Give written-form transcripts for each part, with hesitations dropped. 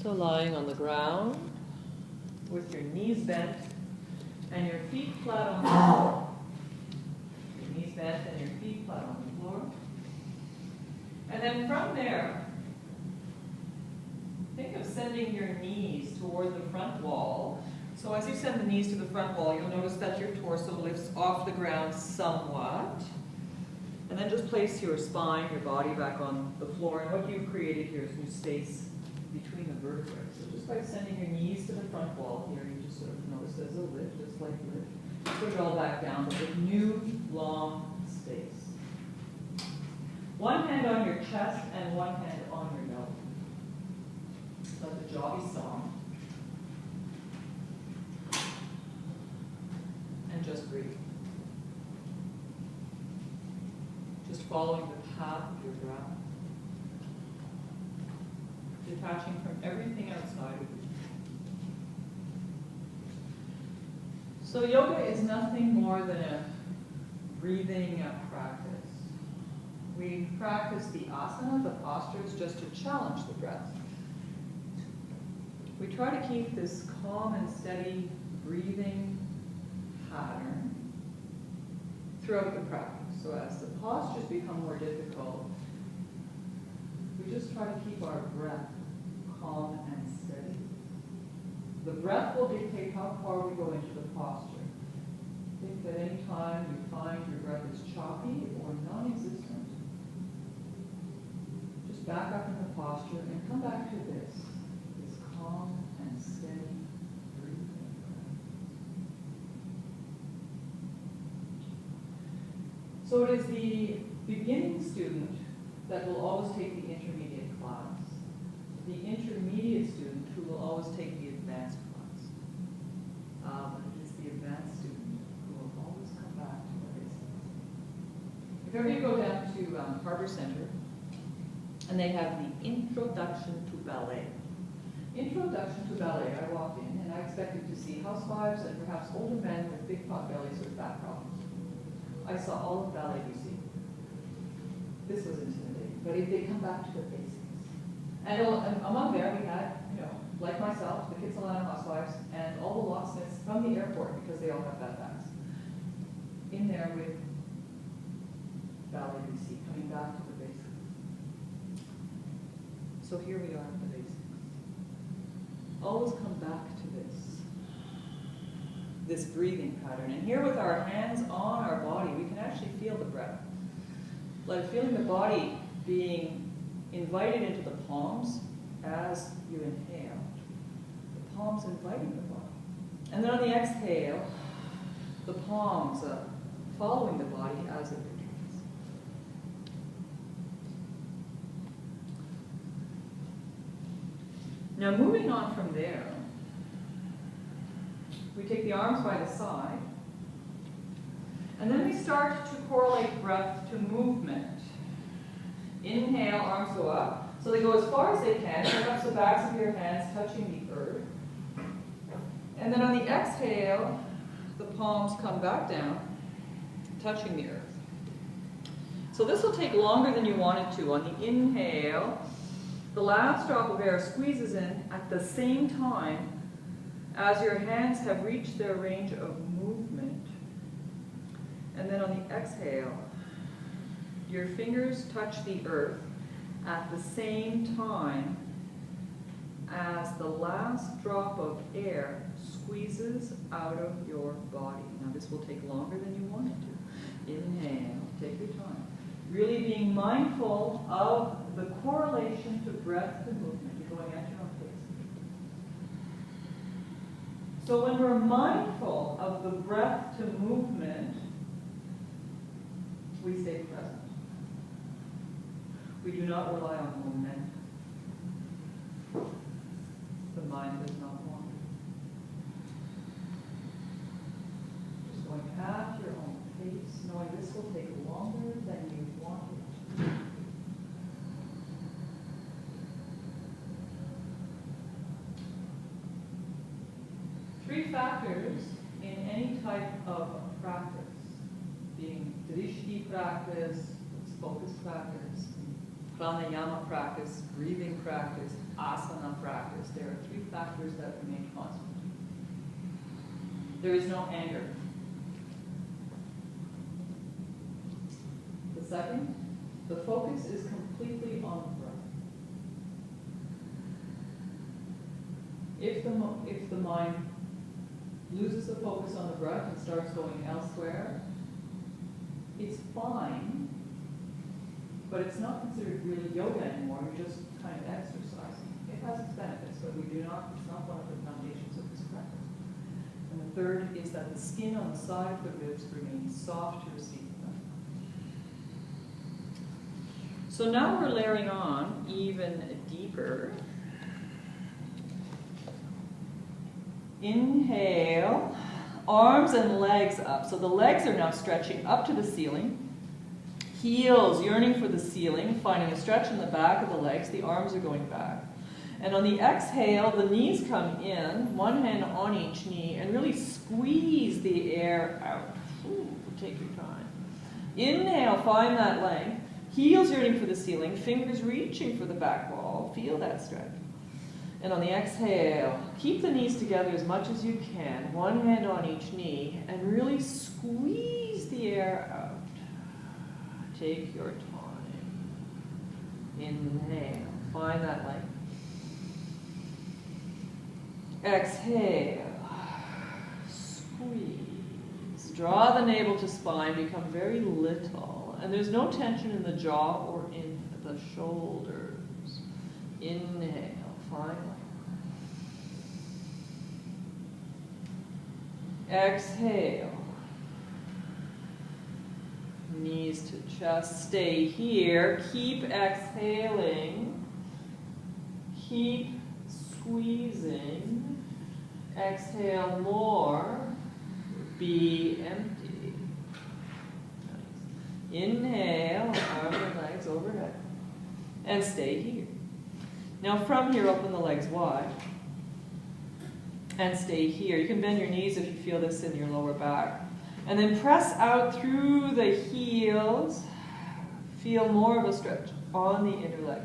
So lying on the ground with your knees bent and your feet flat on the floor. Your knees bent and your feet flat on the floor. And then from there, think of sending your knees toward the front wall. So as you send the knees to the front wall, you'll notice that your torso lifts off the ground somewhat. And then just place your spine, your body back on the floor. And what you've created here is new space between the vertebrae. So just by sending your knees to the front wall here, you just sort of notice there's a lift, a slight lift. Put it all back down, but with new, long space. One hand on your chest and one hand on your belly. Let the jaw be strong. And just breathe. Just following the path of your breath. Detaching from everything outside of you. So yoga is nothing more than a breathing practice. We practice the asana, the postures, just to challenge the breath. We try to keep this calm and steady breathing pattern throughout the practice. So as the postures become more difficult, we just try to keep our breath calm and steady. The breath will dictate how far we go into the posture. If at any time you find your breath is choppy or non-existent, just back up in the posture and come back to this calm and steady breathing. So it is the beginning student that will always take the intermediate class. The intermediate student who will always take the advanced class. It is the advanced student who will always come back to the basics. If ever you go down to Harbor Center, and they have the Introduction to Ballet. Introduction to Ballet, I walked in and I expected to see housewives and perhaps older men with big pot bellies or fat problems. I saw all of Ballet you see. This was intimidating, but they come back to the basics. And among there we had, like myself, the Kitsilano housewives, and all the locksmiths from the airport because they all have fat backs. In there with Ballet BC, coming back to the basics. So here we are at the basics. Always come back to this breathing pattern. And here with our hands on our body, we can actually feel the breath. Like feeling the body being invited into the palms as you inhale. The palms inviting the body. And then on the exhale, the palms following the body as it retreats. Now moving on from there, we take the arms by the side, and then we start to correlate breath to movement. Inhale, arms go up. So they go as far as they can, perhaps the backs of your hands touching the earth. And then on the exhale, the palms come back down, touching the earth. So this will take longer than you want it to. On the inhale, the last drop of air squeezes in at the same time as your hands have reached their range of movement. And then on the exhale, your fingers touch the earth at the same time as the last drop of air squeezes out of your body. Now this will take longer than you want it to. Inhale, take your time. Really being mindful of the correlation to breath to movement. You're going at your own pace. So when we're mindful of the breath to movement, we stay present. We do not rely on momentum. The mind does not wander. Just going at your own pace, knowing this will take longer than you want it. Three factors in any type of practice, being drishti practice, focus practice, pranayama practice, breathing practice, asana practice. There are 3 factors that remain constant. There is no anger. The second, the focus is completely on the breath. If the mind loses the focus on the breath and starts going elsewhere, it's fine, but it's not considered really yoga anymore. You're just kind of exercising. It has its benefits, but it's not one of the foundations of this practice. And the third is that the skin on the side of the ribs remains soft to receive them. So now we're layering on even deeper. Inhale, arms and legs up. So the legs are now stretching up to the ceiling. Heels yearning for the ceiling, finding a stretch in the back of the legs. The arms are going back. And on the exhale, the knees come in, one hand on each knee, and really squeeze the air out. Ooh, take your time. Inhale, find that length. Heels yearning for the ceiling, fingers reaching for the back wall. Feel that stretch. And on the exhale, keep the knees together as much as you can, one hand on each knee, and really squeeze the air out. Take your time. Inhale, find that length. Exhale, squeeze. Draw the navel to spine, become very little. And there's no tension in the jaw or in the shoulders. Inhale, find length. Exhale. Knees to chest. Stay here. Keep exhaling. Keep squeezing. Exhale more. Be empty. Nice. Inhale, arms and legs overhead. And stay here. Now from here, open the legs wide. And stay here. You can bend your knees if you feel this in your lower back. And then press out through the heels. Feel more of a stretch on the inner leg.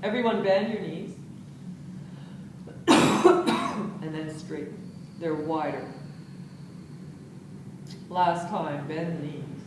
Everyone bend your knees. And then straighten. They're wider. Last time, bend the knees.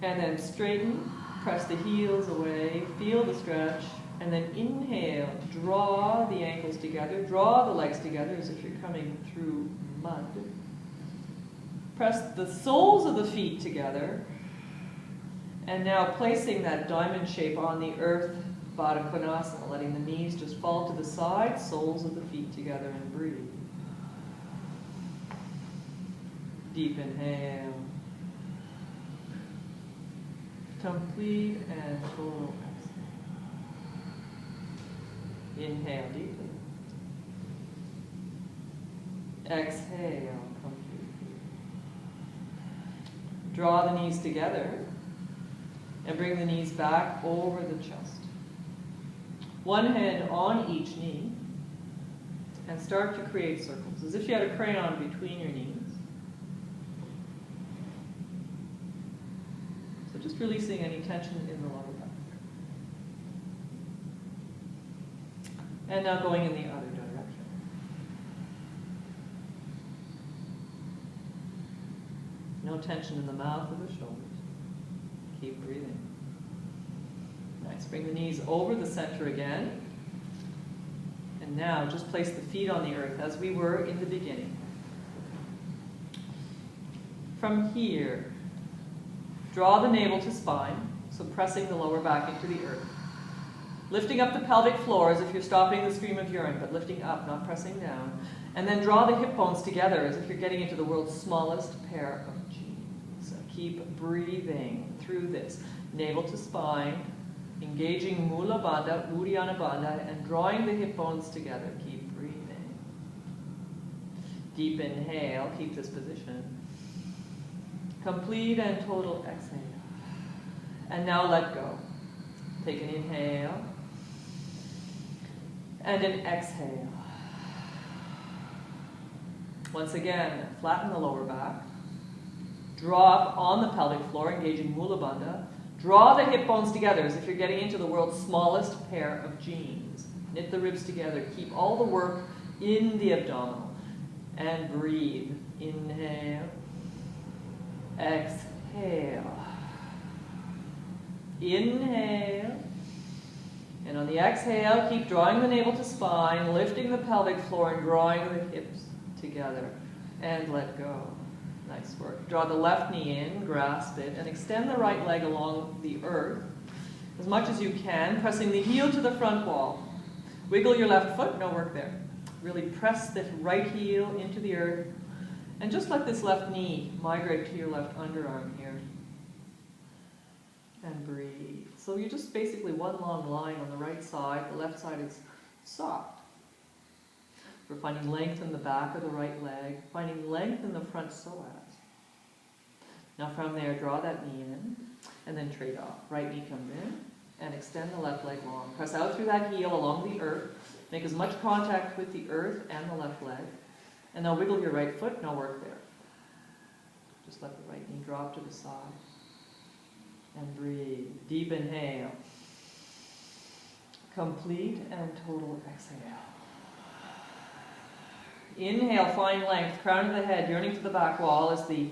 And then straighten. Press the heels away. Feel the stretch. And then inhale, draw the ankles together, draw the legs together as if you're coming through mud. Press the soles of the feet together. And now placing that diamond shape on the earth, Baddha Konasana, letting the knees just fall to the side, soles of the feet together, and breathe. Deep inhale. Complete and total exhale. Inhale deeply. Exhale completely. Draw the knees together and bring the knees back over the chest. One hand on each knee and start to create circles as if you had a crayon between your knees. So just releasing any tension in the lower back. And now going in the other direction. No tension in the mouth or the shoulders. Keep breathing. Nice. Bring the knees over the center again. And now just place the feet on the earth as we were in the beginning. From here, draw the navel to spine, so pressing the lower back into the earth. Lifting up the pelvic floor as if you're stopping the stream of urine, but lifting up, not pressing down. And then draw the hip bones together as if you're getting into the world's smallest pair of jeans. So keep breathing through this. Navel to spine, engaging Mula Bandha, Uddiyana Bandha, and drawing the hip bones together. Keep breathing. Deep inhale, keep this position. Complete and total exhale. And now let go. Take an inhale. And an exhale. Once again, flatten the lower back. drop on the pelvic floor, engaging Mula Bandha. Draw the hip bones together as if you're getting into the world's smallest pair of jeans. Knit the ribs together. Keep all the work in the abdominal. And breathe. Inhale. Exhale. Inhale. And on the exhale, keep drawing the navel to spine, lifting the pelvic floor and drawing the hips together. And let go. Nice work. Draw the left knee in, grasp it, and extend the right leg along the earth as much as you can, pressing the heel to the front wall. Wiggle your left foot, no work there. Really press the right heel into the earth, and just let this left knee migrate to your left underarm here. And breathe. So you're just basically one long line on the right side. The left side is soft. We're finding length in the back of the right leg, finding length in the front psoas. Now from there, draw that knee in, and then trade off. Right knee comes in, and extend the left leg long. Press out through that heel along the earth. Make as much contact with the earth and the left leg. And now wiggle your right foot, no work there. Just let the right knee drop to the side. And breathe. Deep inhale. Complete and total exhale. Inhale, find length, crown of the head, yearning to the back wall as the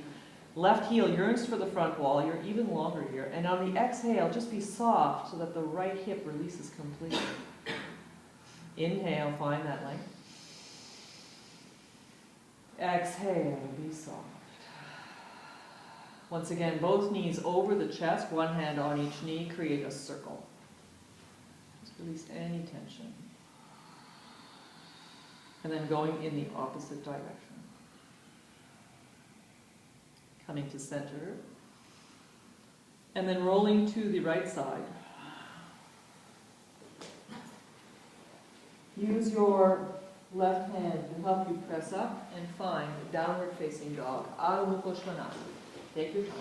left heel yearns for the front wall. You're even longer here. And on the exhale, just be soft so that the right hip releases completely. Inhale, find that length. Exhale, be soft. Once again, both knees over the chest, one hand on each knee, create a circle. Just release any tension. And then going in the opposite direction. Coming to center. And then rolling to the right side. Use your left hand to help you press up and find downward facing dog. Adho Mukha Svanasana. Take your time.